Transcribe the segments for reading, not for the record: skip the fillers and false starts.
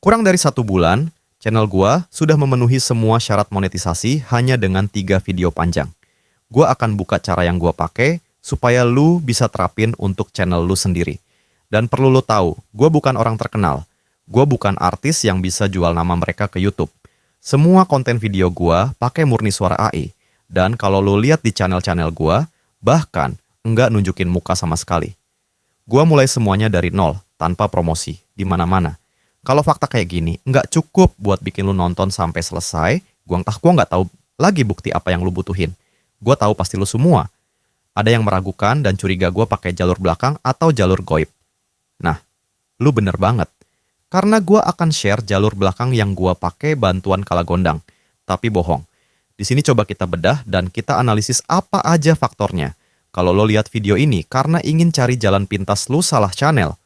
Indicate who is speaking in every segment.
Speaker 1: Kurang dari 1 bulan, channel gua sudah memenuhi semua syarat monetisasi hanya dengan 3 video panjang. Gua akan buka cara yang gua pakai supaya lu bisa terapin untuk channel lu sendiri. Dan perlu lu tahu, gua bukan orang terkenal. Gua bukan artis yang bisa jual nama mereka ke YouTube. Semua konten video gua pakai murni suara AI. Dan kalau lu lihat di channel-channel gua, bahkan enggak nunjukin muka sama sekali. Gua mulai semuanya dari nol, tanpa promosi, di mana-mana. Kalau fakta kayak gini, nggak cukup buat bikin lu nonton sampai selesai, gua nggak tahu lagi bukti apa yang lu butuhin. Gua tahu pasti lu semua. Ada yang meragukan dan curiga gua pakai jalur belakang atau jalur goib. Nah, lu bener banget. Karena gua akan share jalur belakang yang gua pakai bantuan kala gondang. Tapi bohong. Di sini coba kita bedah dan kita analisis apa aja faktornya. Kalau lo lihat video ini karena ingin cari jalan pintas lu salah channel.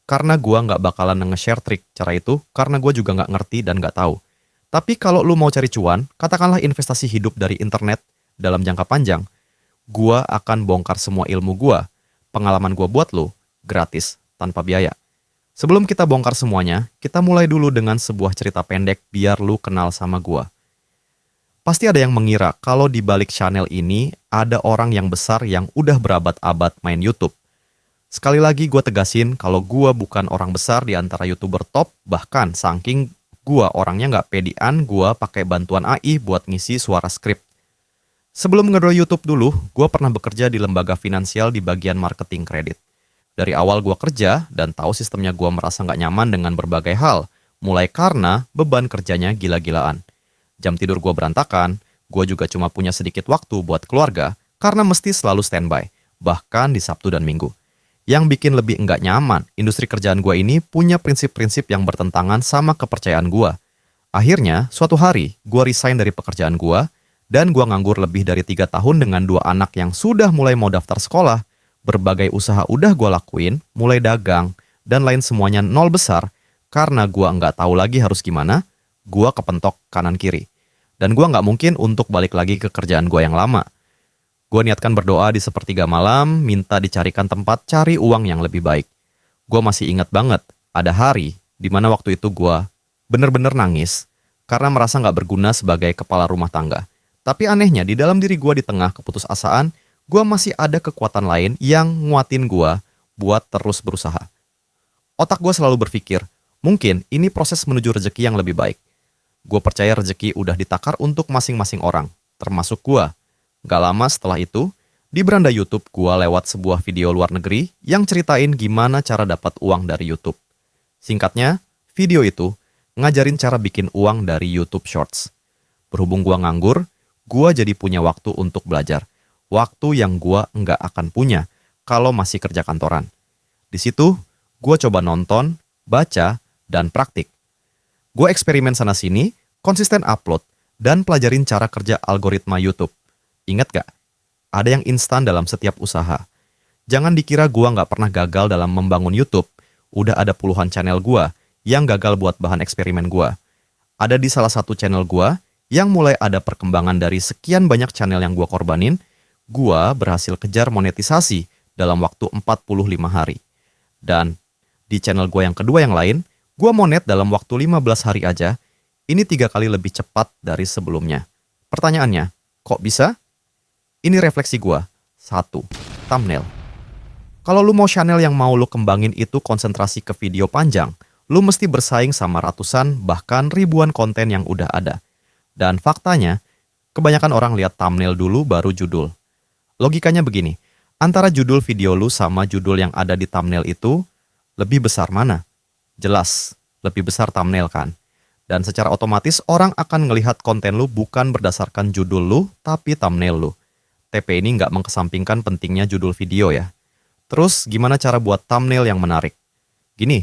Speaker 1: Karena gua nggak bakalan nge-share trik cara itu, karena gua juga nggak ngerti dan nggak tahu. Tapi kalau lu mau cari cuan, katakanlah investasi hidup dari internet dalam jangka panjang, gua akan bongkar semua ilmu gua, pengalaman gua buat lu, gratis, tanpa biaya. Sebelum kita bongkar semuanya, kita mulai dulu dengan sebuah cerita pendek biar lu kenal sama gua. Pasti ada yang mengira kalau di balik channel ini ada orang yang besar yang udah berabad-abad main YouTube. Sekali lagi gue tegasin kalau gue bukan orang besar di antara YouTuber top, bahkan saking gue orangnya nggak pedean, gue pakai bantuan AI buat ngisi suara skrip. Sebelum ngedo YouTube dulu, gue pernah bekerja di lembaga finansial di bagian marketing kredit. Dari awal gue kerja dan tahu sistemnya, gue merasa nggak nyaman dengan berbagai hal, mulai karena beban kerjanya gila-gilaan. Jam tidur gue berantakan, gue juga cuma punya sedikit waktu buat keluarga karena mesti selalu standby, bahkan di Sabtu dan Minggu. Yang bikin lebih enggak nyaman, industri kerjaan gue ini punya prinsip-prinsip yang bertentangan sama kepercayaan gue. Akhirnya, suatu hari, gue resign dari pekerjaan gue, dan gue nganggur lebih dari 3 tahun dengan 2 anak yang sudah mulai mau daftar sekolah. Berbagai usaha udah gue lakuin, mulai dagang, dan lain semuanya nol besar, karena gue nggak tahu lagi harus gimana, gue kepentok kanan-kiri. Dan gue nggak mungkin untuk balik lagi ke kerjaan gue yang lama. Gue niatkan berdoa di sepertiga malam, minta dicarikan tempat cari uang yang lebih baik. Gue masih ingat banget, ada hari di mana waktu itu gue bener-bener nangis karena merasa nggak berguna sebagai kepala rumah tangga. Tapi anehnya, di dalam diri gue di tengah keputusasaan, gue masih ada kekuatan lain yang nguatin gue buat terus berusaha. Otak gue selalu berpikir, mungkin ini proses menuju rezeki yang lebih baik. Gue percaya rezeki udah ditakar untuk masing-masing orang, termasuk gue. Gak lama setelah itu, di beranda YouTube gua lewat sebuah video luar negeri yang ceritain gimana cara dapat uang dari YouTube. Singkatnya, video itu ngajarin cara bikin uang dari YouTube Shorts. Berhubung gua nganggur, gua jadi punya waktu untuk belajar. Waktu yang gua nggak akan punya kalau masih kerja kantoran. Di situ, gua coba nonton, baca, dan praktik. Gua eksperimen sana-sini, konsisten upload, dan pelajarin cara kerja algoritma YouTube. Ingat gak? Ada yang instan dalam setiap usaha. Jangan dikira gua nggak pernah gagal dalam membangun YouTube. Udah ada puluhan channel gua yang gagal buat bahan eksperimen gua. Ada di salah satu channel gua yang mulai ada perkembangan dari sekian banyak channel yang gua korbanin, gua berhasil kejar monetisasi dalam waktu 45 hari. Dan di channel gua yang kedua yang lain, gua monet dalam waktu 15 hari aja. Ini 3 kali lebih cepat dari sebelumnya. Pertanyaannya, kok bisa? Ini refleksi gua. 1. Thumbnail. Kalau lu mau channel yang mau lu kembangin itu konsentrasi ke video panjang, lu mesti bersaing sama ratusan bahkan ribuan konten yang udah ada. Dan faktanya, kebanyakan orang lihat thumbnail dulu baru judul. Logikanya begini, antara judul video lu sama judul yang ada di thumbnail itu, lebih besar mana? Jelas, lebih besar thumbnail kan? Dan secara otomatis orang akan ngelihat konten lu bukan berdasarkan judul lu, tapi thumbnail lu. TP ini nggak mengesampingkan pentingnya judul video ya. Terus gimana cara buat thumbnail yang menarik? Gini,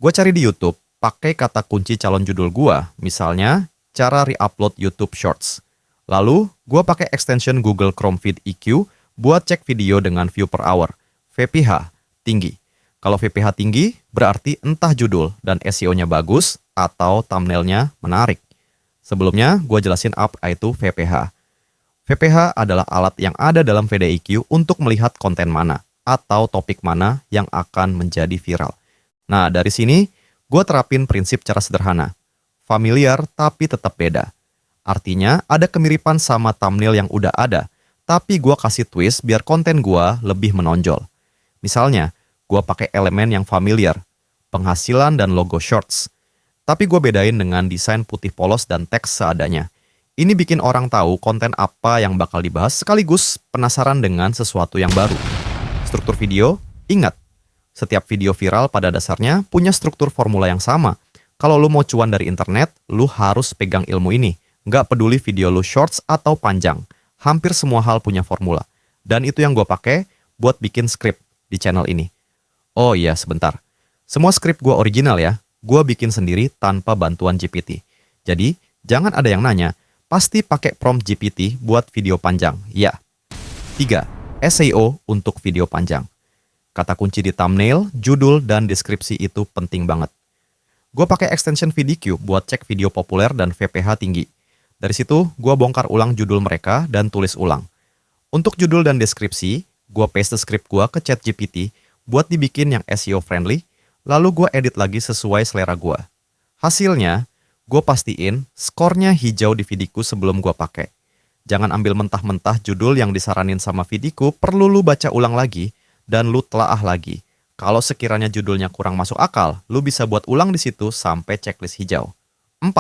Speaker 1: gue cari di YouTube, pakai kata kunci calon judul gue, misalnya cara re-upload YouTube Shorts. Lalu, gue pakai extension Google Chrome Feed EQ buat cek video dengan view per hour, VPH, tinggi. Kalau VPH tinggi, berarti entah judul dan SEO-nya bagus atau thumbnailnya menarik. Sebelumnya, gue jelasin apa itu VPH. VPH adalah alat yang ada dalam VDIQ untuk melihat konten mana atau topik mana yang akan menjadi viral. Nah, dari sini Gue terapin prinsip cara sederhana. Familiar tapi tetap beda. Artinya ada kemiripan sama thumbnail yang udah ada, tapi gue kasih twist biar konten gue lebih menonjol. Misalnya, gue pakai elemen yang familiar, penghasilan dan logo shorts. Tapi gue bedain dengan desain putih polos dan teks seadanya. Ini bikin orang tahu konten apa yang bakal dibahas sekaligus penasaran dengan sesuatu yang baru. Struktur video, ingat, setiap video viral pada dasarnya punya struktur formula yang sama. Kalau lu mau cuan dari internet, lu harus pegang ilmu ini. Nggak peduli video lu shorts atau panjang. Hampir semua hal punya formula. Dan itu yang gue pakai buat bikin skrip di channel ini. Oh iya, sebentar. Semua skrip gue original ya. Gue bikin sendiri tanpa bantuan GPT. Jadi, jangan ada yang nanya, pasti pakai prompt GPT buat video panjang. Ya. 3. SEO untuk video panjang. Kata kunci di thumbnail, judul, dan deskripsi itu penting banget. Gue pakai extension VidQ buat cek video populer dan VPH tinggi. Dari situ, gue bongkar ulang judul mereka dan tulis ulang. Untuk judul dan deskripsi, gue paste skrip gue ke ChatGPT buat dibikin yang SEO friendly, lalu gue edit lagi sesuai selera gue. Hasilnya, gue pastiin skornya hijau di VidQ sebelum gue pakai. Jangan ambil mentah-mentah judul yang disaranin sama VidQ, perlu lu baca ulang lagi dan lu telaah lagi. Kalau sekiranya judulnya kurang masuk akal, lu bisa buat ulang di situ sampai checklist hijau. 4.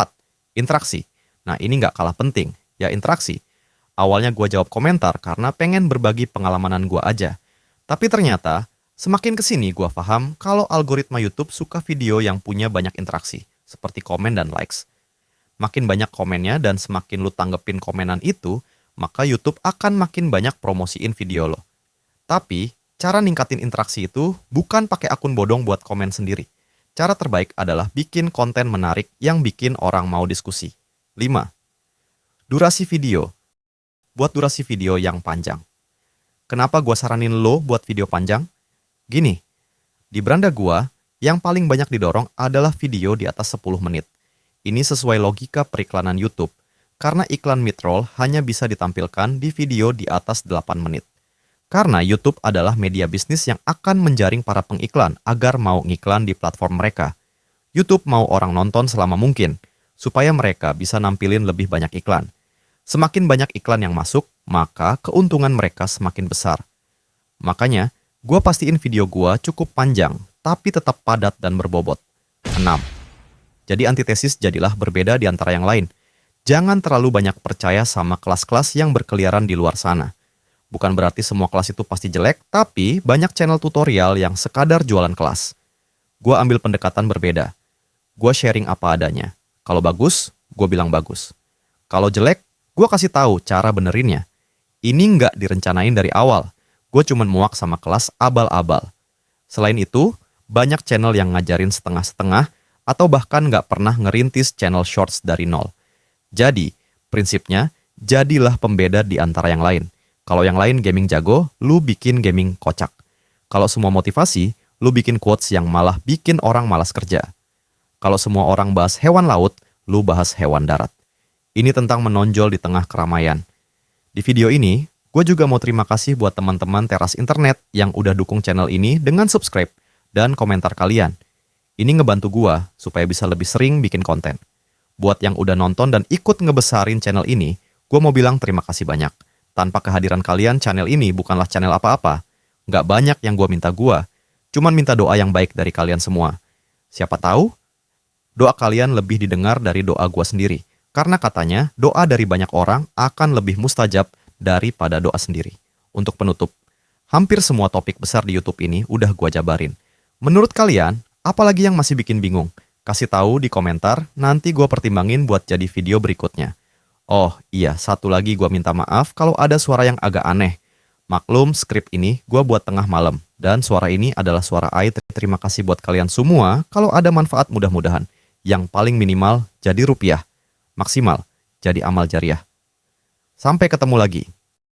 Speaker 1: Interaksi. Nah, ini nggak kalah penting, ya interaksi. Awalnya gue jawab komentar karena pengen berbagi pengalaman gue aja. Tapi ternyata, semakin kesini gue paham kalau algoritma YouTube suka video yang punya banyak interaksi, seperti komen dan likes. Makin banyak komennya dan semakin lu tanggepin komenan itu, maka YouTube akan makin banyak promosiin video lo. Tapi, cara ningkatin interaksi itu bukan pakai akun bodong buat komen sendiri. Cara terbaik adalah bikin konten menarik yang bikin orang mau diskusi. 5. Durasi video. Buat durasi video yang panjang. Kenapa gua saranin lo buat video panjang? Gini, di beranda gua, yang paling banyak didorong adalah video di atas 10 menit. Ini sesuai logika periklanan YouTube, karena iklan mid-roll hanya bisa ditampilkan di video di atas 8 menit. Karena YouTube adalah media bisnis yang akan menjaring para pengiklan agar mau ngiklan di platform mereka. YouTube mau orang nonton selama mungkin, supaya mereka bisa nampilin lebih banyak iklan. Semakin banyak iklan yang masuk, maka keuntungan mereka semakin besar. Makanya, gue pastiin video gue cukup panjang, tapi tetap padat dan berbobot. 6. Jadi antitesis jadilah berbeda di antara yang lain. Jangan terlalu banyak percaya sama kelas-kelas yang berkeliaran di luar sana. Bukan berarti semua kelas itu pasti jelek, tapi banyak channel tutorial yang sekadar jualan kelas. Gue ambil pendekatan berbeda. Gue sharing apa adanya. Kalau bagus, gue bilang bagus. Kalau jelek, gue kasih tahu cara benerinnya. Ini nggak direncanain dari awal. Gue cuman muak sama kelas abal-abal. Selain itu, banyak channel yang ngajarin setengah-setengah atau bahkan nggak pernah ngerintis channel shorts dari nol. Jadi, prinsipnya, jadilah pembeda di antara yang lain. Kalau yang lain gaming jago, lu bikin gaming kocak. Kalau semua motivasi, lu bikin quotes yang malah bikin orang malas kerja. Kalau semua orang bahas hewan laut, lu bahas hewan darat. Ini tentang menonjol di tengah keramaian. Di video ini, gue juga mau terima kasih buat teman-teman teras internet yang udah dukung channel ini dengan subscribe dan komentar kalian. Ini ngebantu gue supaya bisa lebih sering bikin konten. Buat yang udah nonton dan ikut ngebesarin channel ini, gue mau bilang terima kasih banyak. Tanpa kehadiran kalian, channel ini bukanlah channel apa-apa. Nggak banyak yang gue minta cuman minta doa yang baik dari kalian semua. Siapa tahu, doa kalian lebih didengar dari doa gue sendiri. Karena katanya, doa dari banyak orang akan lebih mustajab daripada doa sendiri. Untuk penutup, hampir semua topik besar di YouTube ini udah gue jabarin. Menurut kalian, apalagi yang masih bikin bingung? Kasih tahu di komentar, nanti gue pertimbangin buat jadi video berikutnya. Oh iya, satu lagi gue minta maaf kalau ada suara yang agak aneh. Maklum, skrip ini gue buat tengah malam. Dan suara ini adalah suara AI. Terima kasih buat kalian semua. Kalau ada manfaat mudah-mudahan. Yang paling minimal jadi rupiah. Maksimal jadi amal jariah. Sampai ketemu lagi.